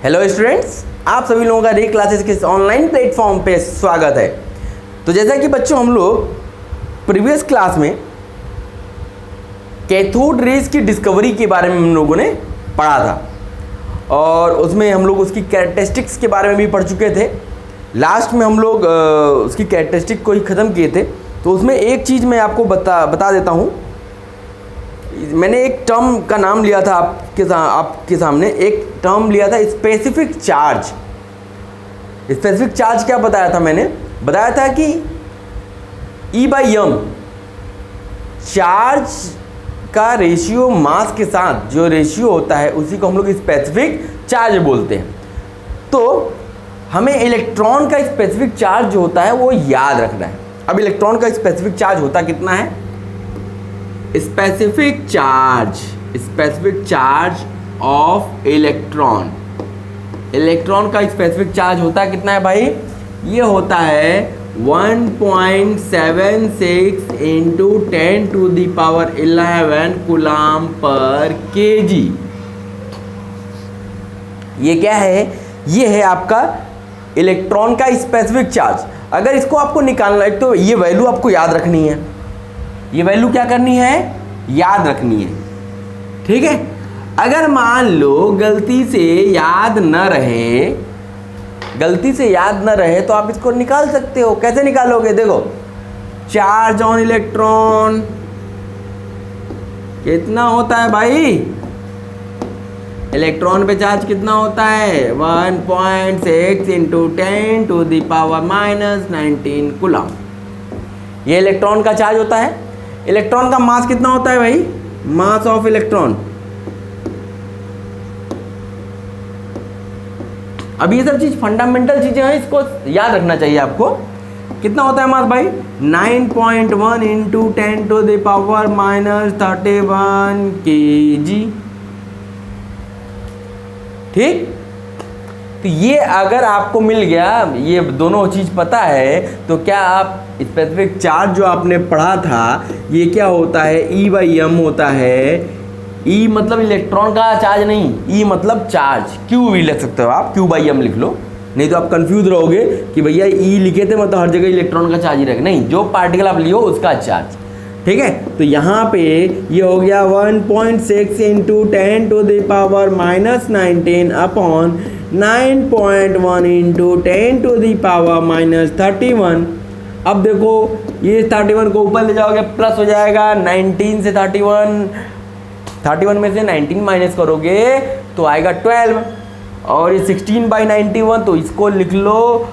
Hello students, आप सभी लोगों का रे क्लासेस के ऑनलाइन प्लेटफॉर्म पे स्वागत है। तो जैसा कि बच्चों हम लोग प्रीवियस क्लास में कैथोड रेज की डिस्कवरी के बारे में हम लोगों ने पढ़ा था और उसमें हम लोग उसकी कैरेक्टरिस्टिक्स के बारे में भी पढ़ चुके थे। लास्ट में हम लोग उसकी कैरेक्टरिस्टिक को ही ख़त्म किए थे। तो उसमें एक चीज़ मैं आपको बता देता हूँ। मैंने एक टर्म का नाम लिया था आपके सामने एक टर्म लिया था, स्पेसिफिक चार्ज। स्पेसिफिक चार्ज क्या बताया था? मैंने बताया था कि E/m चार्ज का रेशियो मास के साथ जो रेशियो होता है उसी को हम लोग स्पेसिफिक चार्ज बोलते हैं। तो हमें इलेक्ट्रॉन का स्पेसिफिक चार्ज जो होता है वो याद रखना है। अब इलेक्ट्रॉन का स्पेसिफिक चार्ज होता कितना है? Specific charge of electron. Electron का स्पेसिफिक चार्ज होता है कितना है भाई? ये होता है 1.76 इंटू 10⁻11 कूलम पर केजी। ये क्या है? ये है आपका इलेक्ट्रॉन का स्पेसिफिक चार्ज। अगर इसको आपको निकालना है तो ये वैल्यू आपको याद रखनी है। ये वैल्यू क्या करनी है? याद रखनी है, ठीक है। अगर मान लो गलती से याद न रहे तो आप इसको निकाल सकते हो। कैसे निकालोगे? देखो, चार्ज ऑन इलेक्ट्रॉन कितना होता है भाई? इलेक्ट्रॉन पे चार्ज कितना होता है? 1.6 इंटू 10⁻⁻19 कूलम। ये इलेक्ट्रॉन का चार्ज होता है। इलेक्ट्रॉन का मास कितना होता है भाई? Mass of electron. अब ये सब चीज फंडामेंटल चीजें हैं, इसको याद रखना चाहिए आपको। कितना होता है मास भाई? 9.1 इंटू 10⁻31 केजी। ठीक। तो ये अगर आपको मिल गया, ये दोनों चीज़ पता है, तो क्या आप स्पेसिफिक चार्ज जो आपने पढ़ा था ये क्या होता है? E/m होता है। E मतलब इलेक्ट्रॉन का चार्ज नहीं, E मतलब चार्ज। Q भी लिख सकते हो आप, Q/m लिख लो, नहीं तो आप कंफ्यूज रहोगे कि भैया E लिखे थे मतलब हर जगह इलेक्ट्रॉन का चार्ज ही रहेगा। नहीं, जो पार्टिकल आप लियो उसका चार्ज, ठीक है। तो यहाँ पे ये हो गया 1.6 इंटू 10⁻⁻19 अपॉन 9.1 इंटू 10⁻31। अब देखो ये 31 को ऊपर ले जाओगे प्लस हो जाएगा 19 से 31 में से 19 माइनस करोगे तो आएगा 12। और ये 16/91 तो इसको लिख लो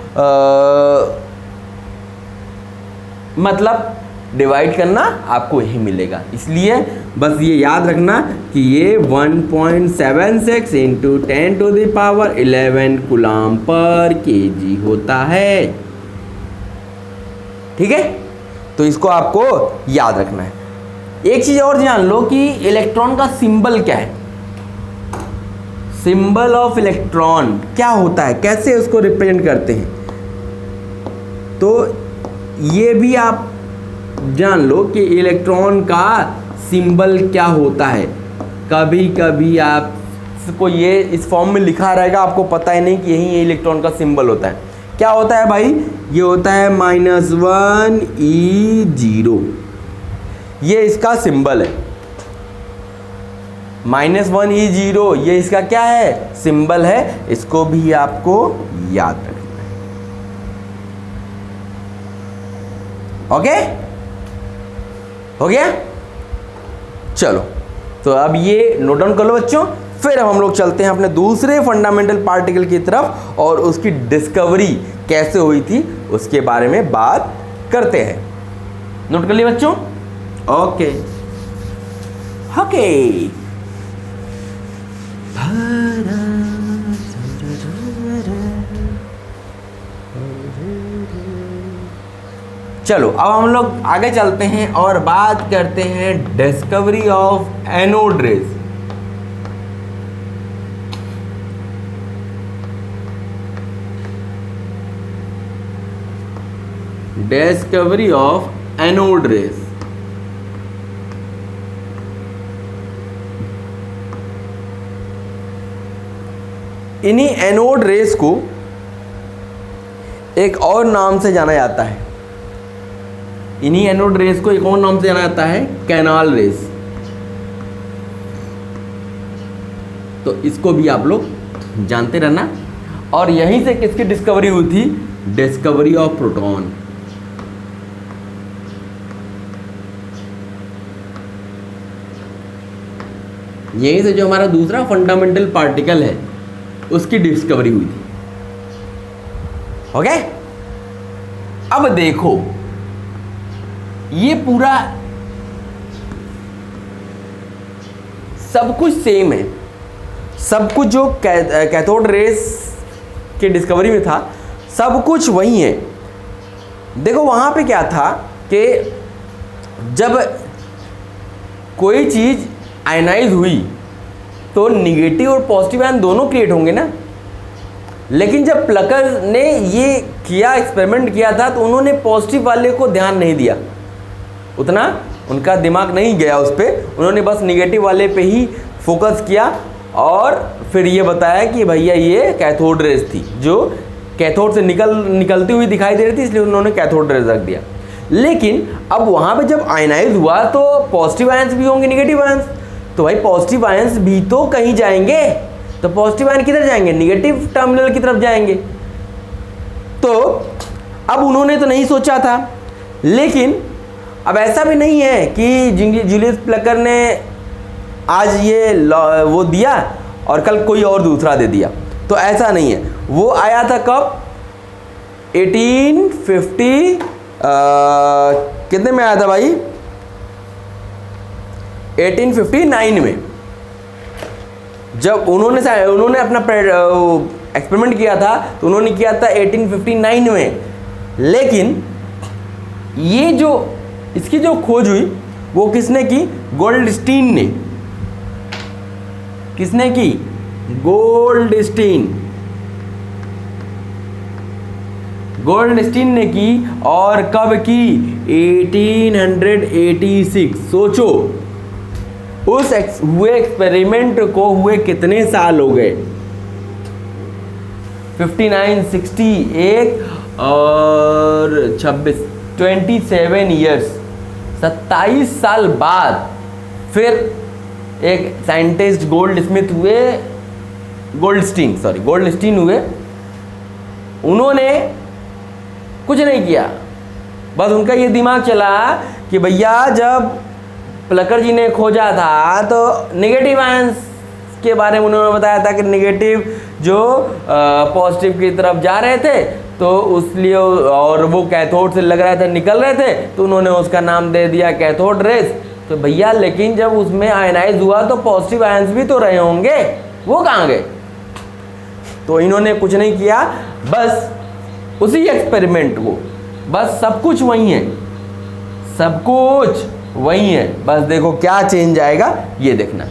मतलब डिवाइड करना आपको यही मिलेगा। इसलिए बस ये याद रखना कि ये 1.76 इंटू 10⁻11 कूलम पर केजी होता है, ठीक है। तो इसको आपको याद रखना है। एक चीज और जान लो कि इलेक्ट्रॉन का सिंबल क्या है। सिंबल ऑफ इलेक्ट्रॉन क्या होता है, कैसे उसको रिप्रेजेंट करते हैं, तो ये भी आप जान लो कि इलेक्ट्रॉन का सिंबल क्या होता है। कभी कभी आपको ये इस फॉर्म में लिखा रहेगा, आपको पता ही नहीं कि यही इलेक्ट्रॉन का सिंबल होता है। क्या होता है भाई? ये होता है -1 E0। ये इसका सिंबल है। -1 E0 ये इसका क्या है? सिंबल है। इसको भी आपको याद रखना है। ओके, हो गया? चलो, तो अब ये नोट डाउन कर लो बच्चों। फिर अब हम लोग चलते हैं अपने दूसरे फंडामेंटल पार्टिकल की तरफ और उसकी डिस्कवरी कैसे हुई थी उसके बारे में बात करते हैं। नोट कर लिए बच्चों? Okay okay. चलो अब हम लोग आगे चलते हैं और बात करते हैं discovery of anode rays. Discovery of anode rays. इन्हीं एनोड रेस को एक और नाम से जाना जाता है, इन्हीं एनोड रेस को एक और नाम से जाना जाता है, कैनाल रेस। तो इसको भी आप लोग जानते रहना। और यहीं से किसकी डिस्कवरी हुई थी? Discovery of proton. यहीं से जो हमारा दूसरा फंडामेंटल पार्टिकल है उसकी डिस्कवरी हुई थी। ओके, अब देखो ये पूरा सब कुछ सेम है, सब कुछ जो कैथोड रेस के डिस्कवरी में था सब कुछ वही है। देखो वहाँ पे क्या था कि जब कोई चीज़ आयनाइज हुई तो निगेटिव और पॉजिटिव आयन दोनों क्रिएट होंगे ना। लेकिन जब प्लकर ने ये किया, एक्सपेरिमेंट किया था, तो उन्होंने पॉजिटिव वाले को ध्यान नहीं दिया, उतना उनका दिमाग नहीं गया उस पर, उन्होंने बस निगेटिव वाले पे ही फोकस किया और फिर ये बताया कि भैया ये कैथोड रेस थी जो कैथोड से निकलती हुई दिखाई दे रही थी, इसलिए उन्होंने कैथोड रेस रख दिया। लेकिन अब वहाँ पे जब आयनाइज हुआ तो पॉजिटिव आयंस भी होंगे, निगेटिव आयंस, तो भाई पॉजिटिव आयंस भी तो कहीं जाएंगे, तो पॉजिटिव आयन किधर जाएंगे? निगेटिव टर्मिनल की तरफ जाएंगे। तो अब उन्होंने तो नहीं सोचा था, लेकिन अब ऐसा भी नहीं है कि जूलियस प्लकर ने आज ये वो दिया और कल कोई और दूसरा दे दिया, तो ऐसा नहीं है। वो आया था कब? 1850 कितने में आया था भाई? 1859 में, जब उन्होंने अपना एक्सपेरिमेंट किया था तो उन्होंने किया था 1859 में। लेकिन ये जो इसकी जो खोज हुई वो किसने की? गोल्डस्टीन ने। किसने की? गोल्डस्टीन ने की। और कब की? 1886। सोचो उस हुए एक्सपेरिमेंट को हुए कितने साल हो गए? 59, 61 और 26, 27 ईयर्स, 27 साल बाद फिर एक साइंटिस्ट गोल्डस्टीन हुए। उन्होंने कुछ नहीं किया, बस उनका ये दिमाग चला कि भैया जब प्लकर जी ने खोजा था तो नेगेटिव आयंस के बारे में उन्होंने बताया था कि नेगेटिव जो पॉजिटिव की तरफ जा रहे थे, तो इसलिए और वो कैथोड से लग रहे थे, निकल रहे थे, तो उन्होंने उसका नाम दे दिया कैथोड रेस। तो भैया लेकिन जब उसमें आयनाइज हुआ तो पॉजिटिव आयंस भी तो रहे होंगे, वो कहाँ गए? तो इन्होंने कुछ नहीं किया, बस उसी एक्सपेरिमेंट को, बस सब कुछ वही है, सब कुछ वही है, बस देखो क्या चेंज आएगा ये देखना।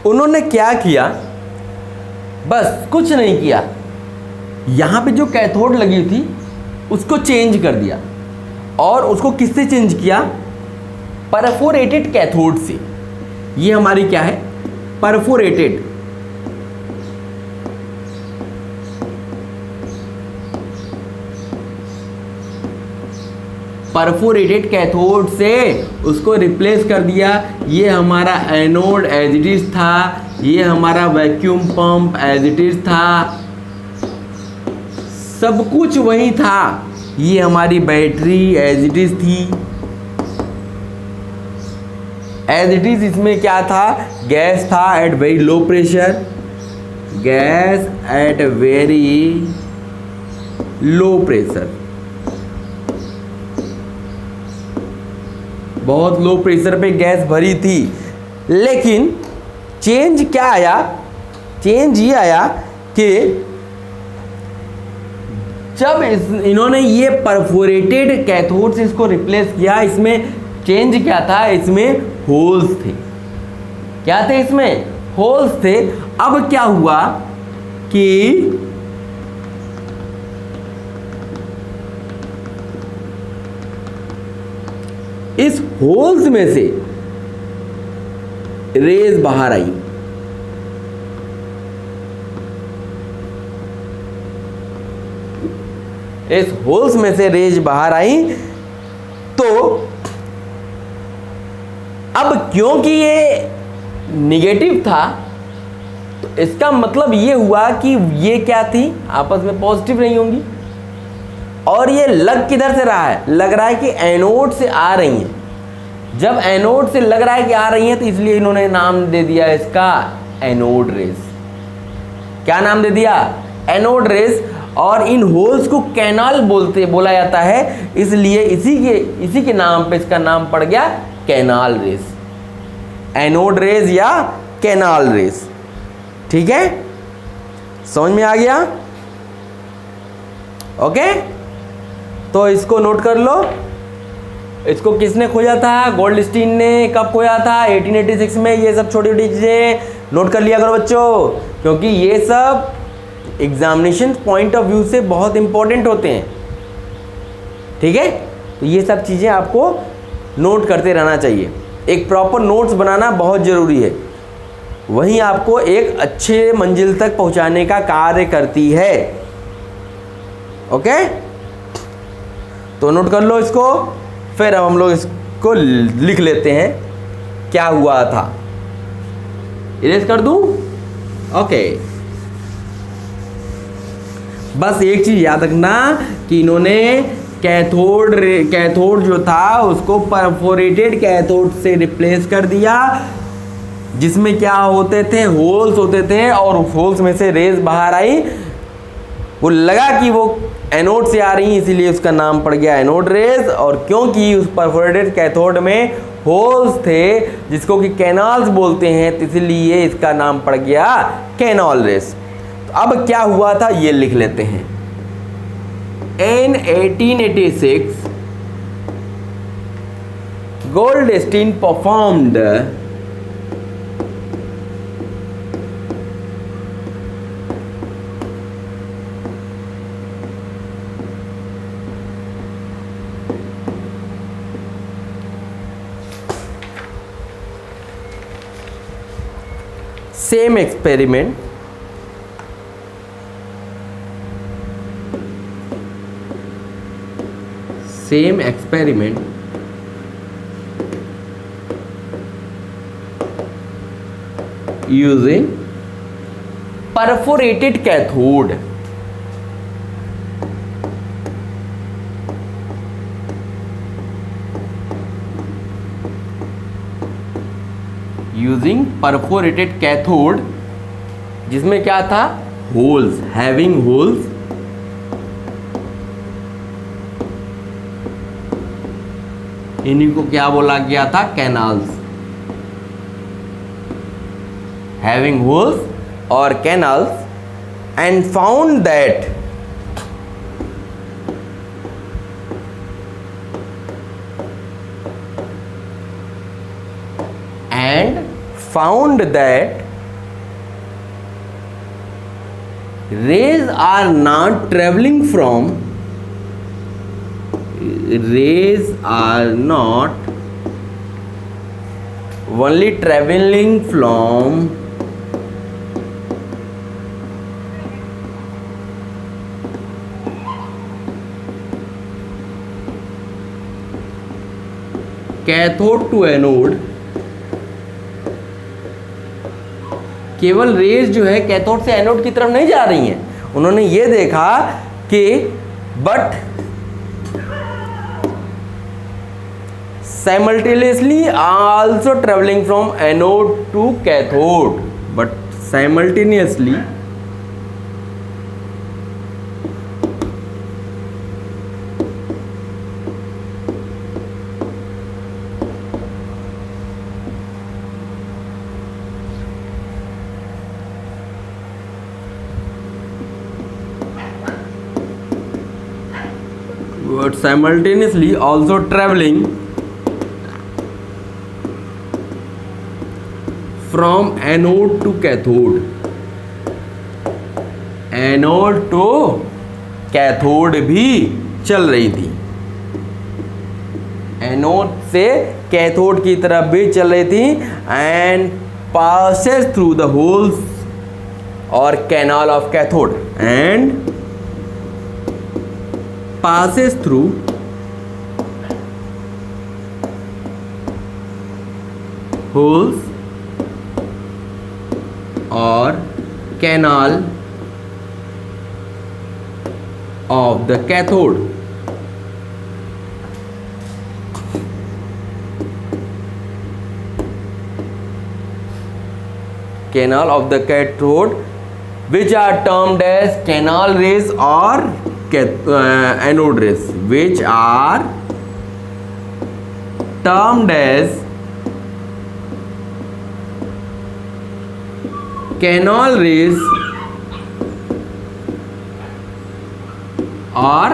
उन्होंने क्या किया? बस कुछ नहीं किया, यहाँ पे जो कैथोड लगी थी उसको चेंज कर दिया। और उसको किससे चेंज किया? परफोरेटेड कैथोड से। ये हमारी क्या है? परफोरेटेड। परफोरेटेड कैथोड से उसको रिप्लेस कर दिया। ये हमारा एनोड एज इट इज था, ये हमारा vacuum pump as it is था, सब कुछ वही था। ये हमारी बैटरी एज इट इज थी, एज इट इज। इसमें क्या था, गैस था at very low pressure, gas at very low pressure, बहुत लो प्रेशर पे गैस भरी थी। लेकिन चेंज क्या आया, चेंज ये आया कि जब इन्होंने ये परफोरेटेड कैथोड से इसको रिप्लेस किया, इसमें चेंज क्या था, इसमें होल्स थे। क्या थे इसमें, होल्स थे। अब क्या हुआ कि इस होल्स में से रेज बाहर आई। इस होल्स में से रेज बाहर आई। तो अब क्योंकि ये निगेटिव था, तो इसका मतलब ये हुआ कि ये क्या थी, आपस में पॉजिटिव नहीं होंगी। और ये लग किधर से रहा है, लग रहा है कि एनोड से आ रही हैं। जब एनोड से लग रहा है कि आ रही हैं, तो इसलिए इन्होंने नाम दे दिया इसका एनोड रेज। क्या नाम दे दिया, एनोड रेज। और इन होल्स को कैनाल बोला जाता है, इसलिए इसी के नाम पे इसका नाम पड़ गया कैनाल रेज, एनोड रेज या कैनाल रेज। ठीक है, समझ में आ गया। ओके, तो इसको नोट कर लो। इसको किसने खोजा था, गोल्डस्टीन ने। कब खोजा था, 1886 में। ये सब छोटी छोटी चीज़ें नोट कर लिया करो बच्चों, क्योंकि ये सब एग्जामिनेशन पॉइंट ऑफ व्यू से बहुत इंपॉर्टेंट होते हैं। ठीक है, तो ये सब चीज़ें आपको नोट करते रहना चाहिए। एक प्रॉपर नोट्स बनाना बहुत ज़रूरी है, वही आपको एक अच्छे मंजिल तक पहुंचाने का कार्य करती है। ओके, तो नोट कर लो इसको। फिर अब हम लोग इसको लिख लेते हैं क्या हुआ था। इरेज कर दूं। ओके, बस एक चीज याद रखना कि इन्होंने कैथोड जो था उसको परफोरेटेड कैथोड से रिप्लेस कर दिया, जिसमें क्या होते थे, होल्स होते थे। और उस होल्स में से रेज बाहर आई। वो लगा कि वो एनोड से आ रही, इसीलिए उसका नाम पड़ गया एनोड रेज। और क्योंकि उस परफोरेटेड कैथोड में होल्स थे, जिसको कि कैनाल्स बोलते हैं, तो इसीलिए इसका नाम पड़ गया कैनाल रेज। तो अब क्या हुआ था ये लिख लेते हैं। In 1886, Goldstein performed same experiment using perforated cathode. Using perforated cathode, जिसमें क्या था, होल्स, हैविंग होल्स। इन्हीं को क्या बोला गया था, कैनाल्स, हैविंग होल्स और canals. And found that rays are not traveling from rays are not only traveling from cathode to anode, केवल रेज जो है कैथोड से एनोड की तरफ नहीं जा रही हैं। उन्होंने ये देखा कि but simultaneously also travelling from anode to cathode, but simultaneously also traveling from anode to cathode, anode to cathode भी चल रही थी, एनोड से कैथोड की तरफ भी चल रही थी, and passes through the holes or canal of cathode, and passes through holes or canal of the cathode. Canal of the cathode, which are termed as canal rays or anode rays, which are termed as canal rays और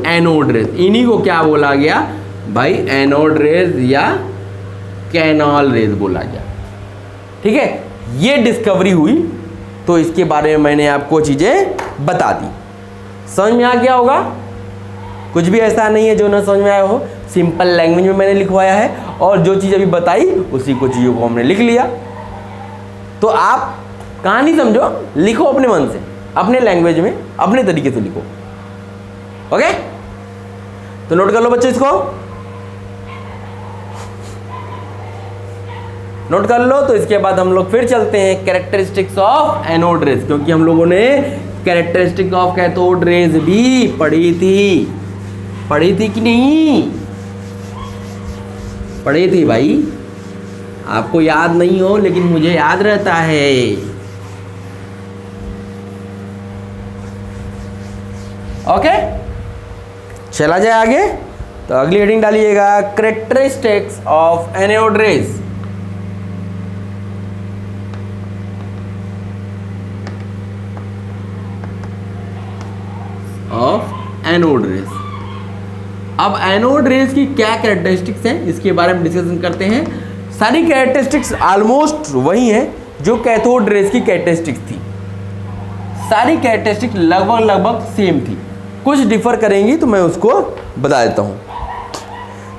anode rays. इन्हीं को क्या बोला गया भाई, anode rays या canal raise बोला गया। ठीक है, ये डिस्कवरी हुई तो इसके बारे में मैंने आपको चीजें बता दी। समझ में आ गया होगा? कुछ भी ऐसा नहीं है जो ना समझ में आया हो, सिंपल लैंग्वेज में मैंने लिखवाया है, और जो चीज़ अभी बताई उसी को चीज़ों को हमने लिख लिया। तो आप कहानी समझो, लिखो अपने मन से, अपने लैंग्वेज में, अपने तरीके से लिखो। ओके, तो नोट कर लो बच्चे, इसको नोट कर लो। तो इसके बाद हम लोग फिर चलते हैं कैरेक्टरिस्टिक्स ऑफ एनोड रेज, क्योंकि हम लोगों ने कैरेक्टरिस्टिक ऑफ कैथोड रेज भी पढ़ी थी कि नहीं? पढ़ी थी भाई, आपको याद नहीं हो लेकिन मुझे याद रहता है। ओके, चला जाए आगे। तो अगली हेडिंग डालिएगा, characteristics of anode rays. Of anode rays. अब एनोड रेज की क्या कैरेक्टरिस्टिक्स हैं इसके बारे में डिस्कशन करते हैं। सारी कैरेक्टरिस्टिक्स ऑलमोस्ट वही हैं जो कैथोड रेज की कैरेक्टरिस्टिक्स थी, सारी कैरेक्टरिस्टिक्स लगभग सेम थी, कुछ डिफर करेंगी तो मैं उसको बता देता हूं।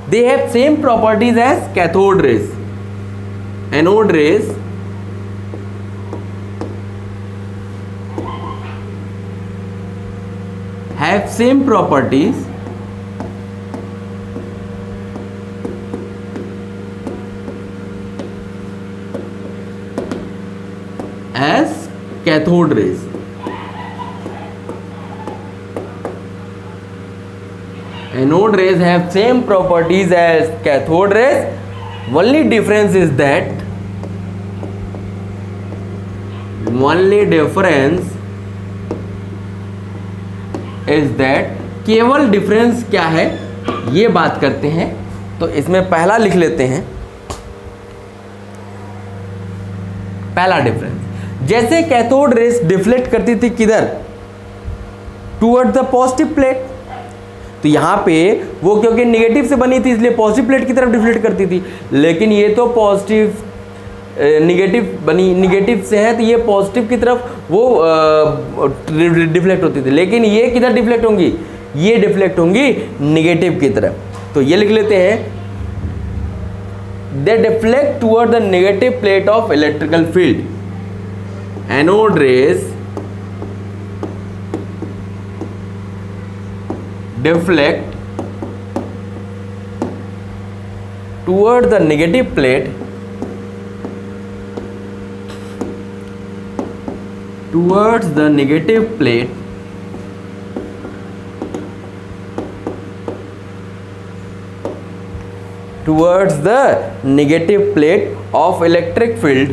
They have same properties as cathode rays. Anode rays have same properties as cathode rays. Anode rays have same properties as cathode rays. Only difference is that केवल डिफरेंस क्या है ये बात करते हैं। तो इसमें पहला लिख लेते हैं, पहला डिफरेंस, जैसे कैथोड रेस डिफ्लेक्ट करती थी किधर, टुवर्ड द पॉजिटिव प्लेट, तो यहाँ पे वो क्योंकि निगेटिव से बनी थी इसलिए पॉजिटिव प्लेट की तरफ डिफ्लेक्ट करती थी, लेकिन ये तो पॉजिटिव निगेटिव बनी, निगेटिव से है तो ये पॉजिटिव की तरफ वो डिफ्लेक्ट होती थी, लेकिन ये किधर डिफ्लेक्ट होंगी, ये डिफ्लेक्ट होंगी निगेटिव की तरफ। तो ये लिख लेते हैं, they deflect toward the negative plate of electrical field. Anode rays deflect toward the negative plate, towards the negative plate towards the negative plate of electric field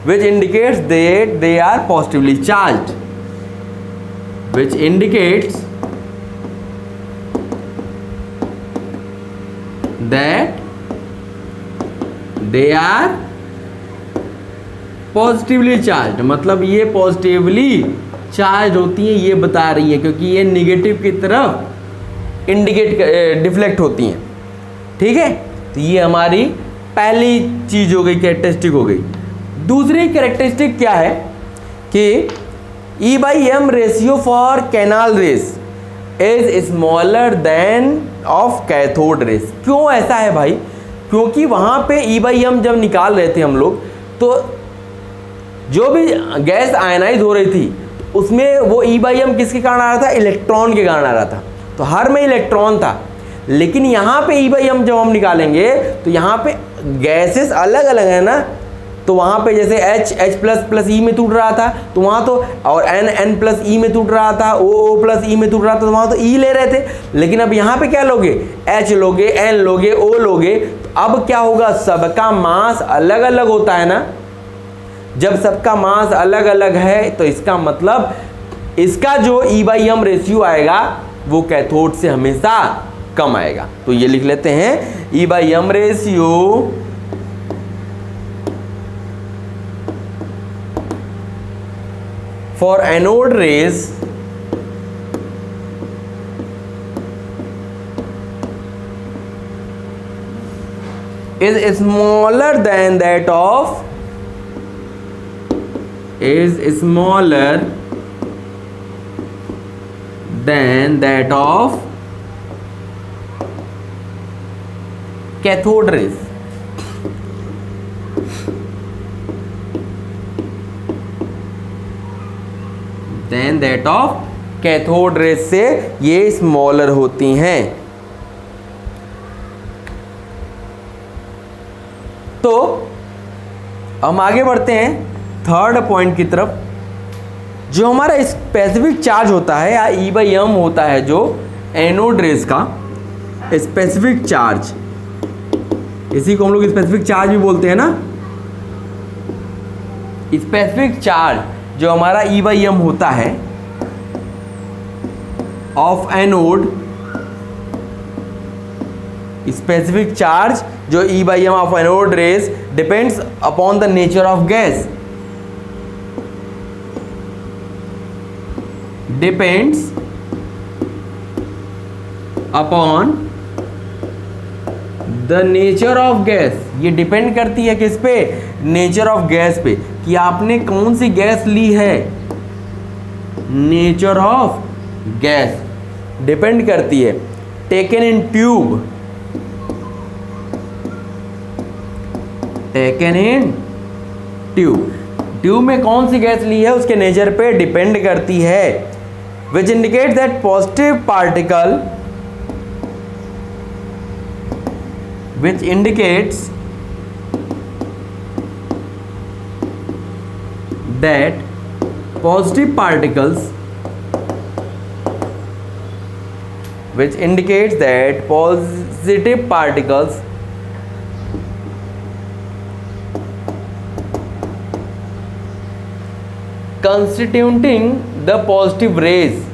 which indicates that they are positively charged, which indicates that they are positively charge, मतलब ये positively charge होती हैं, ये बता रही है, क्योंकि ये निगेटिव की तरफ डिफ्लेक्ट होती हैं। ठीक है, तो ये हमारी पहली चीज हो गई, कैरेक्टरिस्टिक हो गई। दूसरी कैरेक्टरिस्टिक क्या है कि E/M ratio for canal rays is smaller than of cathode rays. क्यों ऐसा है भाई? क्योंकि वहाँ पे E/M जब निकाल रहे थे हम लोग, तो जो भी गैस आयनाइज हो रही थी उसमें वो E/M किसके कारण आ रहा था? इलेक्ट्रॉन के कारण आ रहा था। तो हर में इलेक्ट्रॉन था, लेकिन यहाँ पे E/M जब हम निकालेंगे तो यहाँ पे गैसेस अलग अलग है ना, तो वहाँ पे जैसे H E में टूट रहा था, तो वहाँ तो, और N E में टूट रहा था, O E में टूट रहा था, तो वहाँ तो E ले रहे थे। लेकिन अब यहाँ पे क्या लोगे? H लोगे, N लोगे, O लोगे। तो अब क्या होगा? सबका मास अलग अलग होता है ना। जब सबका मास अलग अलग है तो इसका मतलब इसका जो E/M रेशियो आएगा वो कैथोड से हमेशा कम आएगा। तो ये लिख लेते हैं, E/M ratio for anode rays is smaller than that of cathode rays। Than that of cathode rays से ये स्मॉलर होती हैं। तो हम आगे बढ़ते हैं थर्ड पॉइंट की तरफ। जो हमारा स्पेसिफिक चार्ज होता है या E/M होता है, जो एनोड रेस का स्पेसिफिक चार्ज, इसी को हम लोग स्पेसिफिक चार्ज भी बोलते हैं ना। स्पेसिफिक चार्ज जो हमारा E/M होता है ऑफ एनोड, स्पेसिफिक चार्ज जो E/M of anode rays depends upon the nature of gas, depends upon the nature of gas. ये डिपेंड करती है किस पे? नेचर ऑफ गैस पे, कि आपने कौन सी गैस ली है। नेचर ऑफ गैस डिपेंड करती है। Taken in tube, taken in tube, tube में कौन सी गैस ली है उसके नेचर पे डिपेंड करती है। Which indicate that positive particle, which indicates that positive particles, which indicates that positive particles constituting the positive rays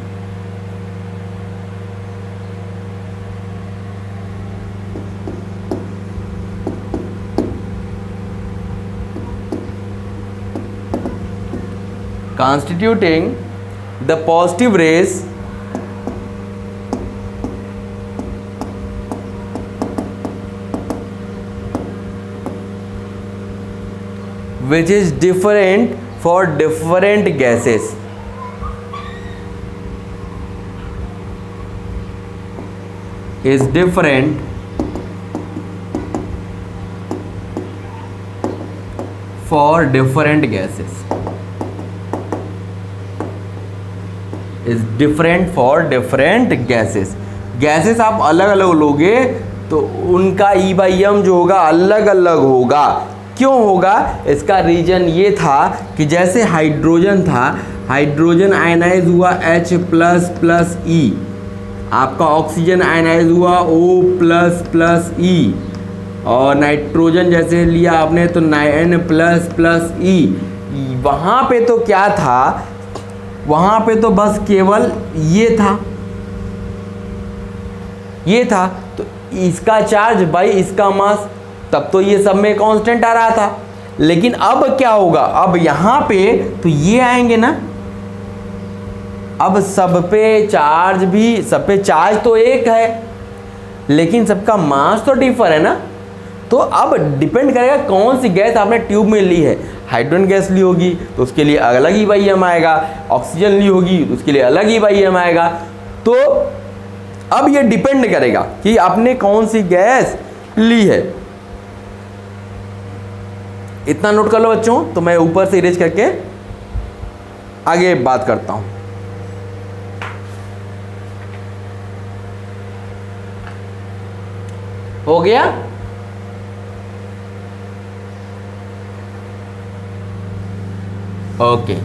constituting the positive rays which is different for different gases, is different for different gases। Is different for different gases. Gases आप अलग अलग लोगे तो उनका E/M जो होगा अलग अलग होगा। क्यों होगा? इसका रीजन ये था कि जैसे हाइड्रोजन था, हाइड्रोजन आयनाइज हुआ H++E, आपका ऑक्सीजन आयनाइज हुआ O++E, और नाइट्रोजन जैसे लिया आपने तो N++E। वहाँ पे तो क्या था, वहाँ पे तो बस केवल ये था तो इसका चार्ज बाई इसका मास, तब तो ये सब में कांस्टेंट आ रहा था। लेकिन अब क्या होगा, अब यहाँ पे तो ये आएंगे ना, अब सब पे चार्ज तो एक है लेकिन सबका मास तो डिफर है ना। तो अब डिपेंड करेगा कौन सी गैस आपने ट्यूब में ली है। हाइड्रोजन गैस ली होगी तो उसके लिए अलग E/M आएगा, ऑक्सीजन ली होगी तो उसके लिए अलग E/M आएगा। तो अब ये डिपेंड करेगा कि आपने कौन सी गैस ली है। इतना नोट कर लो बच्चों, तो मैं ऊपर से इरेज करके आगे बात करता हूं। हो गया? ओके।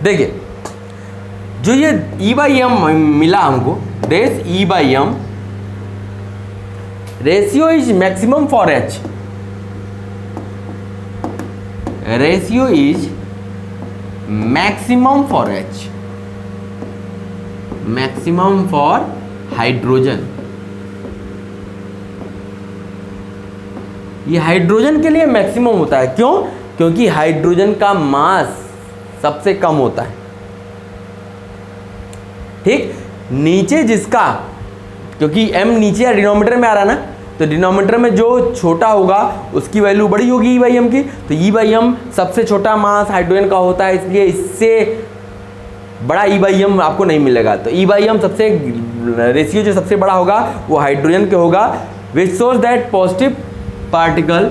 देखिए, जो ये E/M मिला हमको, this E/M ratio is maximum for H, ratio is maximum for H, maximum for hydrogen. ये हाइड्रोजन के लिए मैक्सिमम होता है। क्यों? क्योंकि हाइड्रोजन का मास सबसे कम होता है। ठीक, नीचे जिसका, क्योंकि M नीचे डिनोमिनेटर में आ रहा ना, तो डिनोमिनेटर में जो छोटा होगा उसकी वैल्यू बड़ी होगी E/M की। तो E/M सबसे छोटा मास हाइड्रोजन का होता है, इसलिए इससे बड़ा E/M आपको नहीं मिलेगा। तो E/M सबसे रेशियो जो सबसे बड़ा होगा वो हाइड्रोजन के होगा, which shows that positive particle,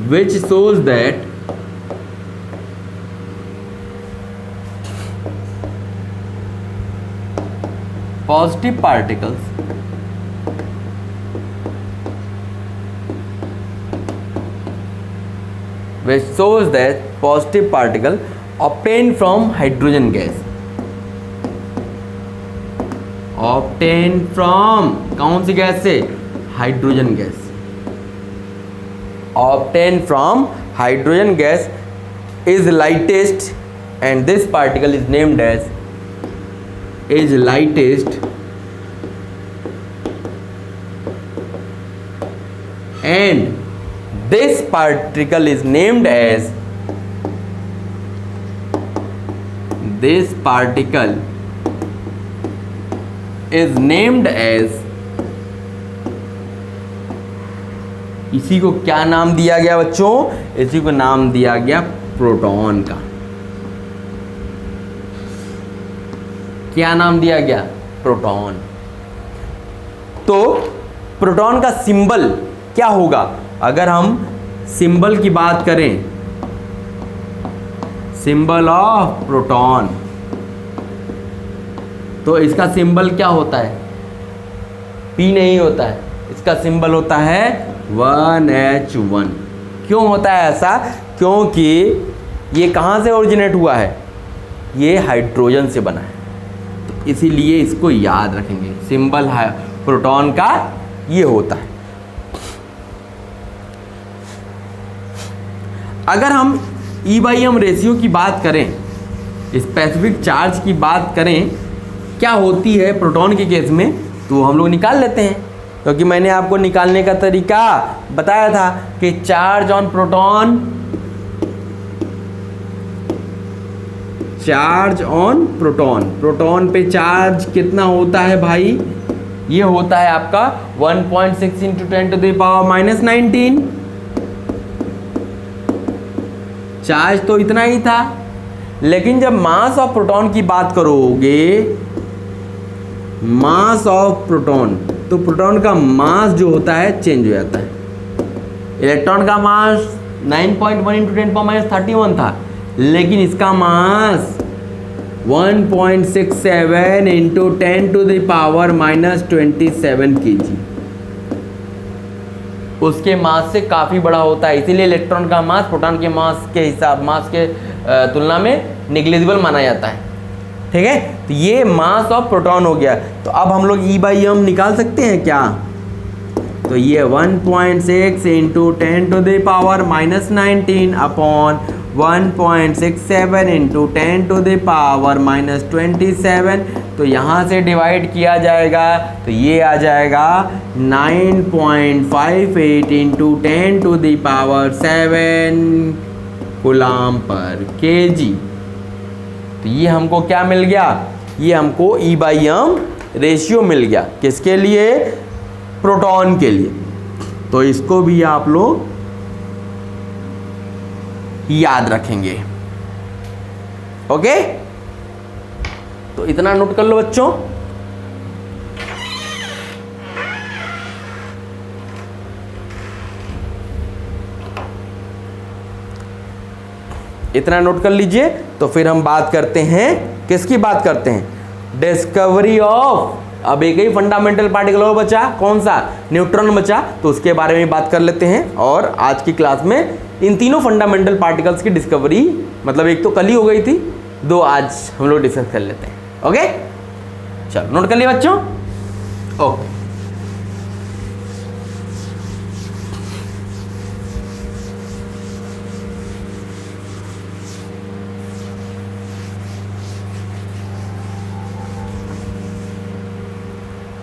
which shows that positive particles which shows that positive particle obtained from hydrogen gas, obtained from कौन सी गैस से? Hydrogen gas. obtained from hydrogen gas is lightest and this particle is named as is lightest and this particle is named as, this particle is named as, इसी को क्या नाम दिया गया बच्चों? इसी को नाम दिया गया प्रोटॉन का। क्या नाम दिया गया? प्रोटॉन। तो प्रोटॉन का सिंबल क्या होगा? अगर हम सिंबल की बात करें, सिंबल ऑफ प्रोटॉन, तो इसका सिंबल क्या होता है? P नहीं होता है, इसका सिंबल होता है 1H1। क्यों होता है ऐसा? क्योंकि ये कहाँ से ओरिजिनेट हुआ है? ये हाइड्रोजन से बना है, तो इसीलिए इसको याद रखेंगे। सिंबल है प्रोटॉन का ये होता है। अगर हम E/M रेशियो की बात करें, स्पेसिफिक चार्ज की बात करें, क्या होती है प्रोटॉन के केस में, तो हम लोग निकाल लेते हैं। क्योंकि मैंने आपको निकालने का तरीका बताया था कि charge on proton, charge on proton, proton पे चार्ज कितना होता है भाई? ये होता है आपका 1.6 × 10⁻⁻19। चार्ज तो इतना ही था, लेकिन जब मास ऑफ प्रोटॉन की बात करोगे, मास ऑफ प्रोटॉन तो प्रोटॉन का मास जो होता है चेंज हो जाता है। इलेक्ट्रॉन का मास 9.1 इंटू 10⁻31 था, लेकिन इसका मास 1.67 इंटू 10⁻⁻27 kg उसके मास से काफ़ी बड़ा होता है। इसीलिए इलेक्ट्रॉन का मास प्रोटॉन के मास के तुलना में निग्लिजिबल माना जाता है। ठीक है, तो ये मास ऑफ प्रोटॉन हो गया। तो अब हम लोग E/m निकाल सकते हैं क्या? तो ये 1.6 इंटू 10⁻⁻19 अपॉन 1.67 इंटू 10⁻⁻27, तो यहाँ से डिवाइड किया जाएगा तो ये आ जाएगा 9.58 इंटू 10⁻7 कूलम पर केजी। तो ये हमको क्या मिल गया? ये हमको E/m रेशियो मिल गया। किसके लिए? प्रोटॉन के लिए। तो इसको भी आप लोग याद रखेंगे। ओके, तो इतना नोट कर लो बच्चों। इतना नोट कर लीजिए। तो फिर हम बात करते हैं, किसकी बात करते हैं? डिस्कवरी ऑफ, अब एक ही फंडामेंटल पार्टिकल और बचा, कौन सा? न्यूट्रॉन बचा। तो उसके बारे में बात कर लेते हैं। और आज की क्लास में इन तीनों फंडामेंटल पार्टिकल्स की डिस्कवरी, मतलब एक तो कल ही हो गई थी, दो आज हम लोग डिस्कस कर लेते हैं। ओके, चलो नोट कर लिया बच्चों। ओके,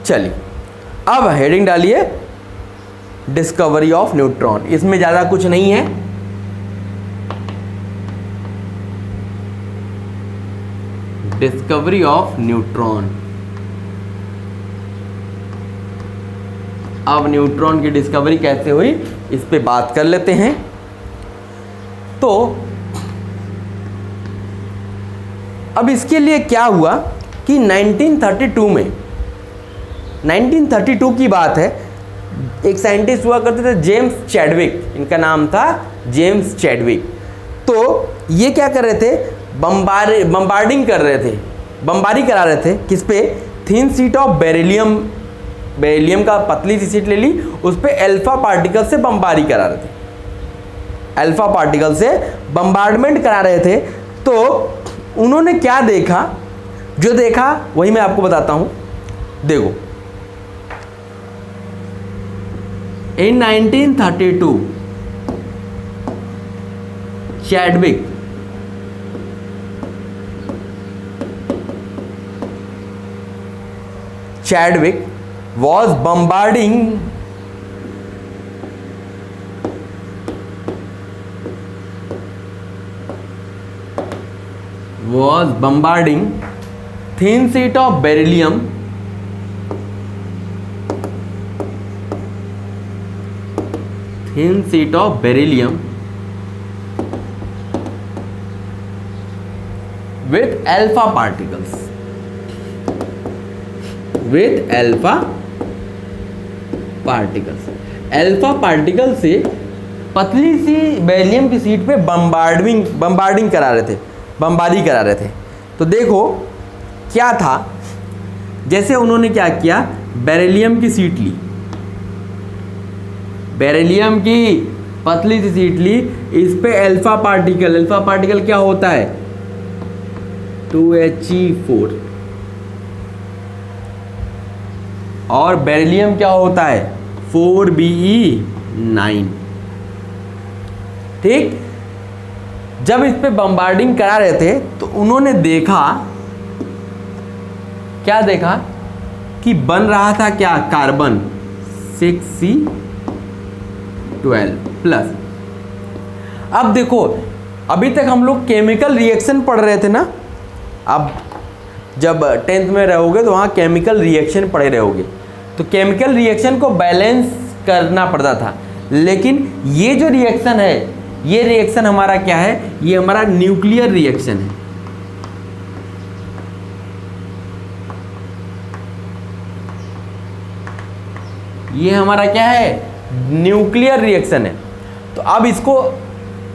चलिए अब हेडिंग डालिए डिस्कवरी ऑफ न्यूट्रॉन। इसमें ज़्यादा कुछ नहीं है, डिस्कवरी ऑफ न्यूट्रॉन। अब न्यूट्रॉन की डिस्कवरी कैसे हुई इस पे बात कर लेते हैं। तो अब इसके लिए क्या हुआ कि 1932 की बात है, एक साइंटिस्ट हुआ करते थे जेम्स चैडविक, इनका नाम था जेम्स चैडविक। तो ये क्या कर रहे थे? बम्बार्डिंग कर रहे थे, बमबारी करा रहे थे। किस पे? Thin sheet of beryllium, beryllium का पतली सी शीट ले ली, उस पे अल्फा पार्टिकल से बमबारी करा रहे थे, अल्फा पार्टिकल से बम्बार्डमेंट करा रहे थे। तो उन्होंने क्या देखा? जो देखा वही मैं आपको बताता हूं। देखो, in 1932 Chadwick was bombarding thin sheet of beryllium with alpha particles, alpha particle से पतली सी बेरिलियम की शीट पे बम्बार्डिंग करा रहे थे, बमबारी करा रहे थे। तो देखो क्या था, जैसे उन्होंने क्या किया, बेरिलियम की शीट ली, बेरिलियम की पतली सी शीट ली, इस पे अल्फा पार्टिकल क्या होता है? 2He4, और बेरिलियम क्या होता है? 4Be9। ठीक, जब इस पे बम्बार्डिंग करा रहे थे तो उन्होंने देखा, क्या देखा कि बन रहा था क्या? Carbon 6C12 plus. अब देखो, अभी तक हम लोग केमिकल रिएक्शन पढ़ रहे थे ना, अब जब 10th में रहोगे तो वहाँ केमिकल रिएक्शन पढ़े रहोगे, तो केमिकल रिएक्शन को बैलेंस करना पड़ता था। लेकिन ये जो रिएक्शन है, ये रिएक्शन हमारा क्या है? ये हमारा न्यूक्लियर रिएक्शन है। ये हमारा क्या है, न्यूक्लियर रिएक्शन है। तो अब इसको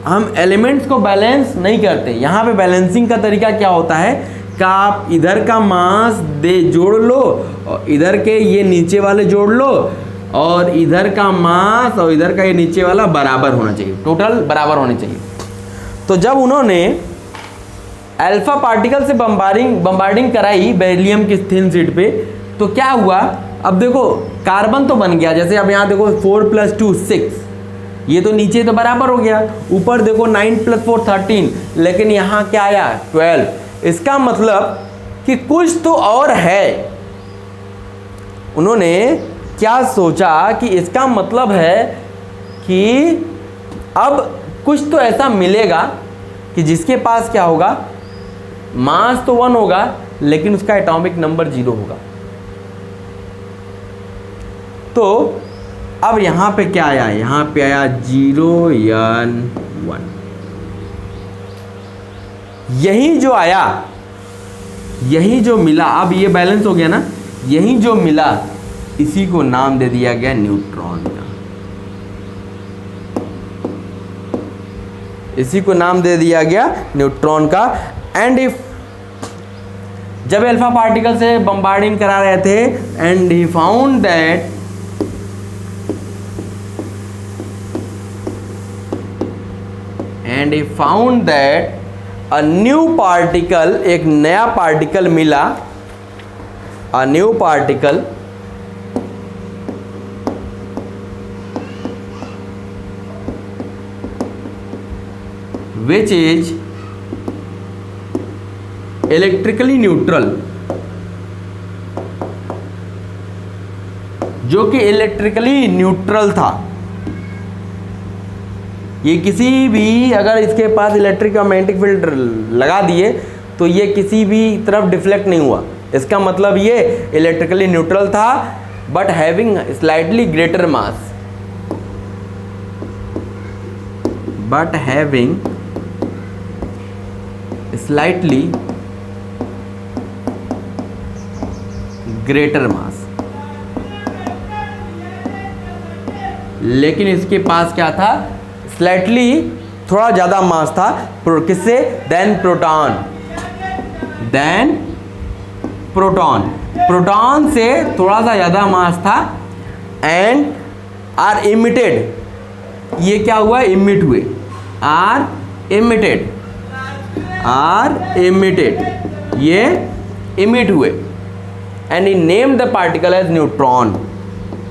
हम एलिमेंट्स को बैलेंस नहीं करते। यहाँ पे बैलेंसिंग का तरीका क्या होता है कि आप इधर का मास दे जोड़ लो और इधर के ये नीचे वाले जोड़ लो और इधर का मास और इधर का ये नीचे वाला बराबर होना चाहिए, टोटल बराबर होने चाहिए। तो जब उन्होंने अल्फा पार्टिकल से बम्बार्डिंग कराई बेरिलियम की थिन शीट पे, तो क्या हुआ, अब देखो कार्बन तो बन गया, जैसे अब यहाँ देखो 4 + 2 6, ये तो नीचे तो बराबर हो गया, ऊपर देखो 9 + 4 13, लेकिन यहाँ क्या आया 12। इसका मतलब कि कुछ तो और है। उन्होंने क्या सोचा कि इसका मतलब है कि अब कुछ तो ऐसा मिलेगा कि जिसके पास क्या होगा, मास तो 1 होगा लेकिन उसका एटॉमिक नंबर 0 होगा। तो अब यहां पे क्या आया, यहां पे आया 0 N 1। यही जो आया, यही जो मिला, अब ये बैलेंस हो गया ना, यही जो मिला इसी को नाम दे दिया गया न्यूट्रॉन का। इसी को नाम दे दिया गया न्यूट्रॉन का। एंड इफ जब अल्फा पार्टिकल से बम्बार्डिंग करा रहे थे and he found that a new particle, एक नया पार्टिकल मिला, a new particle which is electrically neutral, जो कि इलेक्ट्रिकली न्यूट्रल था। ये किसी भी, अगर इसके पास इलेक्ट्रिक और मैग्नेटिक फील्ड लगा दिए तो ये किसी भी तरफ डिफ्लेक्ट नहीं हुआ। इसका मतलब ये इलेक्ट्रिकली न्यूट्रल था but having slightly greater mass, but having slightly greater mass. लेकिन इसके पास क्या था, स्लाइटली थोड़ा ज़्यादा मास था, किससे, than proton, than proton, proton से थोड़ा सा ज़्यादा मास था। एंड आर इमिटेड, ये क्या हुआ, इमिट हुए, आर इमिटेड, आर इमिटेड, ये इमिट हुए। And he named the particle as neutron,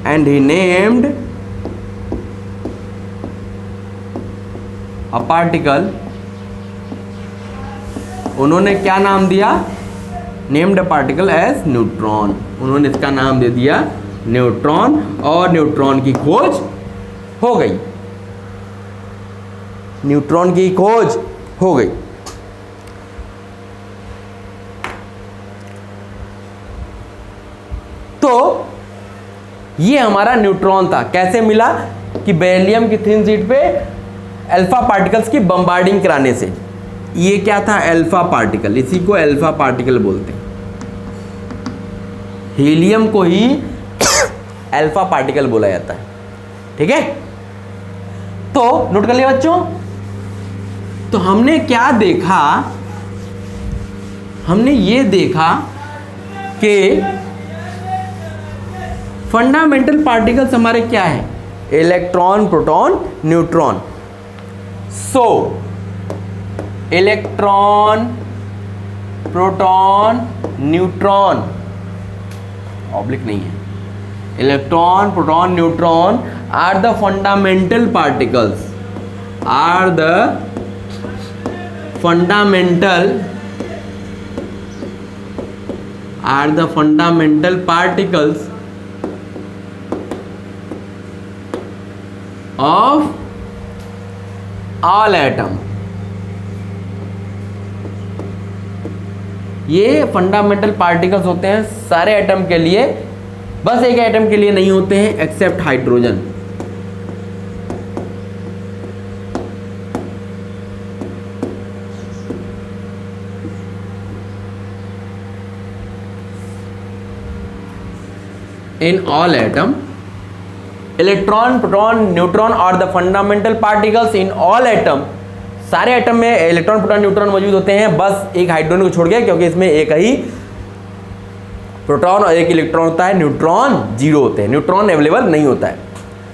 and he named a particle, उन्होंने क्या नाम दिया, named a particle as neutron, उन्होंने इसका नाम दे दिया न्यूट्रॉन। और न्यूट्रॉन की खोज हो गई, न्यूट्रॉन की खोज हो गई। तो ये हमारा न्यूट्रॉन था। कैसे मिला, कि बेरिलियम की थिन शीट पे अल्फा पार्टिकल्स की बम्बार्डिंग कराने से। ये क्या था, अल्फा पार्टिकल, इसी को अल्फा पार्टिकल बोलते हैं। हीलियम को ही अल्फा पार्टिकल बोला जाता है, ठीक है। तो नोट कर लिया बच्चों। तो हमने क्या देखा, हमने ये देखा कि फंडामेंटल पार्टिकल्स हमारे क्या है, electron, proton, neutron. So electron, proton, neutron, oblique नहीं है, electron, proton, neutron are the fundamental particles, are the fundamental particles of all atom। ये फंडामेंटल पार्टिकल्स होते हैं सारे एटम के लिए, बस एक एटम के लिए नहीं होते हैं, except hydrogen. in all atom electron, proton, neutron और the fundamental particles in all atom, सारे एटम में इलेक्ट्रॉन, प्रोटॉन, न्यूट्रॉन मौजूद होते हैं, बस एक हाइड्रोजन को छोड़ के, क्योंकि इसमें एक ही प्रोटॉन और एक इलेक्ट्रॉन होता है, न्यूट्रॉन जीरो होते हैं, न्यूट्रॉन अवेलेबल नहीं होता है।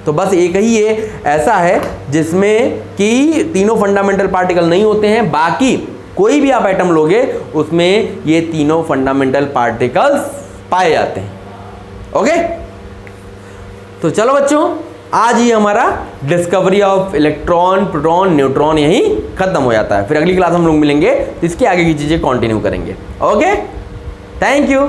तो बस एक ही ये ऐसा है जिसमें कि तीनों फंडामेंटल पार्टिकल नहीं होते हैं, बाकी कोई भी आप एटम लोगे उसमें ये तीनों फंडामेंटल पार्टिकल्स पाए जाते हैं। ओके, तो चलो बच्चों, आज ही हमारा discovery of electron, proton, neutron यहीं खत्म हो जाता है। फिर अगली क्लास हम लोग मिलेंगे तो इसके आगे की चीजें कंटिन्यू करेंगे। Okay, thank you.